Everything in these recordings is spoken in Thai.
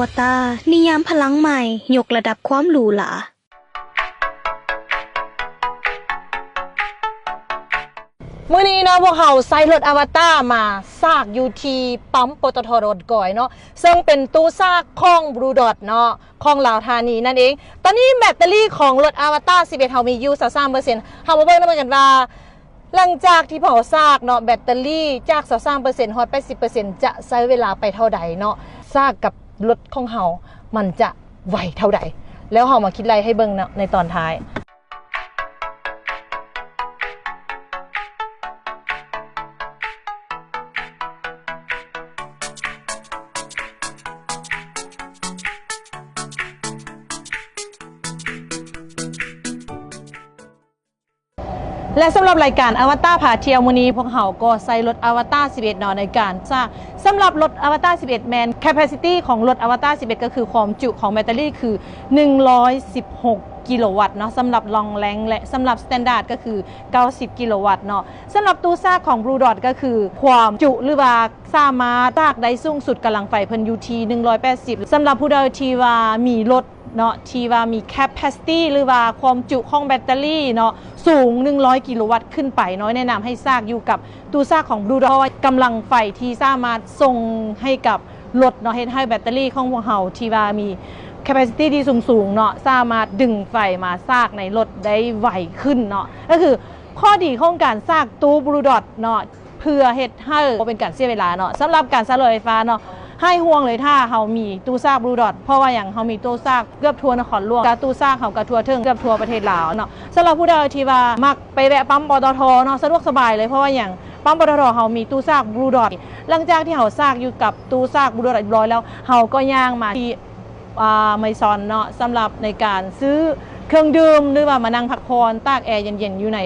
วตารนิยามพลังใหม่ยกระดับความหรูหรามื้อนี้เนาะพวกเขาใส่รถอวตารมาซากอยู่ที่ปั๊มปตท.รถก่อยเนาะซึ่งเป็นตู้ซากของบลูดอทเนาะของลาวธานีนั่นเองตอนนี้แบตเตอรี่ของรถอวตาร11เฮามีอยู่23%เฮามาเบิ่งนำกันว่าหลังจากที่เผาซากเนาะแบตเตอรี่จาก23%ฮอดไป 10% จะใช้เวลาไปเท่าใดเนาะซากกับรถของเฮามันจะไวเท่าใดแล้วเฮามาคิดไรให้เบิ่งเนาะในตอนท้ายและสำหรับรายการอวตารพาเที่ยวมื้อนี้พวกเขาก็ใส่รถอวตาร11เนาะในการสร้างสำหรับรถอวตาร11แมน capacity ของรถอวตาร11ก็คือความจุของแบตเตอรี่คือ116กิโลวัตต์เนาะสำหรับลองแรงและสำหรับสแตนดาร์ดก็คือ90กิโลวัตต์เนาะสำหรับตู้ซากของ Blue Dot ก็คือความจุหรือว่าสามารถซากได้สูงสุดกำลังไฟเพิ่นอยู่ที่180สำหรับผู้ใดที่ว่ามีรถเนาะที่ว่ามี capacity หรือว่าความจุของแบตเตอรี่เนาะสูง100กิโลวัตต์ขึ้นไปน้อยแนะนำให้ซากอยู่กับตู้ซากของ Blue Dot เพราะว่ากำลังไฟที่สามารถส่งให้กับรถเนาะให้แบตเตอรี่ของพวกเราที่ว่ามีcapacity ที่สูงเนาะสามารถดึงไฟมาซากในรถได้ไวขึ้นเนาะก็คือข้อดีของการซากตู้ Blue Dot เนาะเพื่อเฮ็ดให้เป็นการเสียเวลาเนาะสำหรับการสร้างรถไฟฟ้าเนาะให้ห่วงเลยถ้าเฮามีตู้ซาก Blue Dot เพราะว่าอย่างเฮามีตู้ซากเกือบทั่วนครหลวงกับตู้ซากเฮาก็ทั่วถึงเกือบทั่วประเทศลาวเนาะสำหรับผู้ใดที่ว่ามักไปแวะปั๊มปตทเนาะสะดวกสบายเลยเพราะว่าอย่างปั๊มปตทเฮามีตู้ซาก Blue Dot หลังจากที่เฮาซากอยู่กับตู้ซาก Blue Dot เรียบร้อยแล้วเฮาก็ย่างมาที่ไมซอนเนาะสำหรับในการซื้อเครื่องดื่มหรือว่ามานั่งพักผ่อนตากแอร์เย็นๆอยู่ใน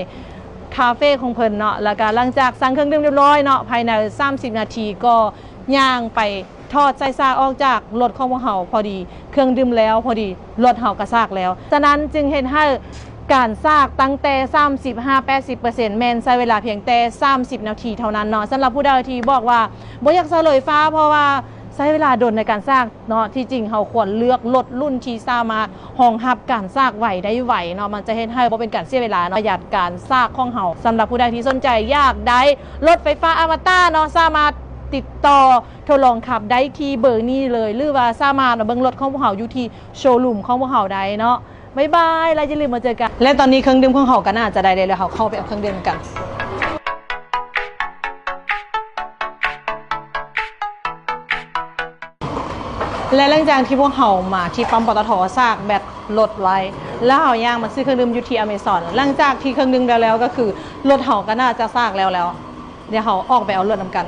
คาเฟ่ของเพิ่นเนาะแล้วก็หลังจากสั่งเครื่องดื่มเรียบร้อยเนาะภายใน30นาทีก็ย่างไปทอดไส้ซากออกจากรถของพวกเฮาพอดีเครื่องดื่มแล้วพอดีรถเฮาก็ซากแล้วฉะนั้นจึงเห็นให้การซากตั้งแต่ 35-80% แม่นใช้เวลาเพียงแต่30นาทีเท่านั้นเนาะสำหรับผู้ใดที่บอกว่าบ่อยากใช้รถไฟฟ้าเพราะว่าใช้เวลาโดนในการสร้างเนาะที่จริงเราควรเลือกรถรุ่นที่สามารถรองรับการสร้างไหวได้ไหวเนาะมันจะเฮ็ดให้บ่เป็นการเสียเวลาเนาะประหยัดการสร้างของเราสำหรับผู้ใดที่สนใจอยากได้รถไฟฟ้าอวตารเนาะสามารถติดต่อทดลองขับได้ที่เบอร์นี้เลยหรือว่าสามารถเบิ่งรถของพวกเราอยู่ที่โชว์รูมของพวกเราได้เนาะบ๊ายบายแล้วอย่าลืมมาเจอกันและตอนนี้เครื่องดื่มของเราก็น่าจะได้เลยเขาเข้าไปเอาเครื่องดื่มกันและหลังจากที่พวกเขามาที่ปั๊มปตท.ซากแบตรถไว้แล้วเขาย่างมาซื้อเครื่องดื่มอยู่ที่อเมซอนหลังจากที่เครื่องดื่มแล้วก็คือรถเขาก็น่าจะซากแล้วเดี๋ยวเขาออกไปเอารถนำกัน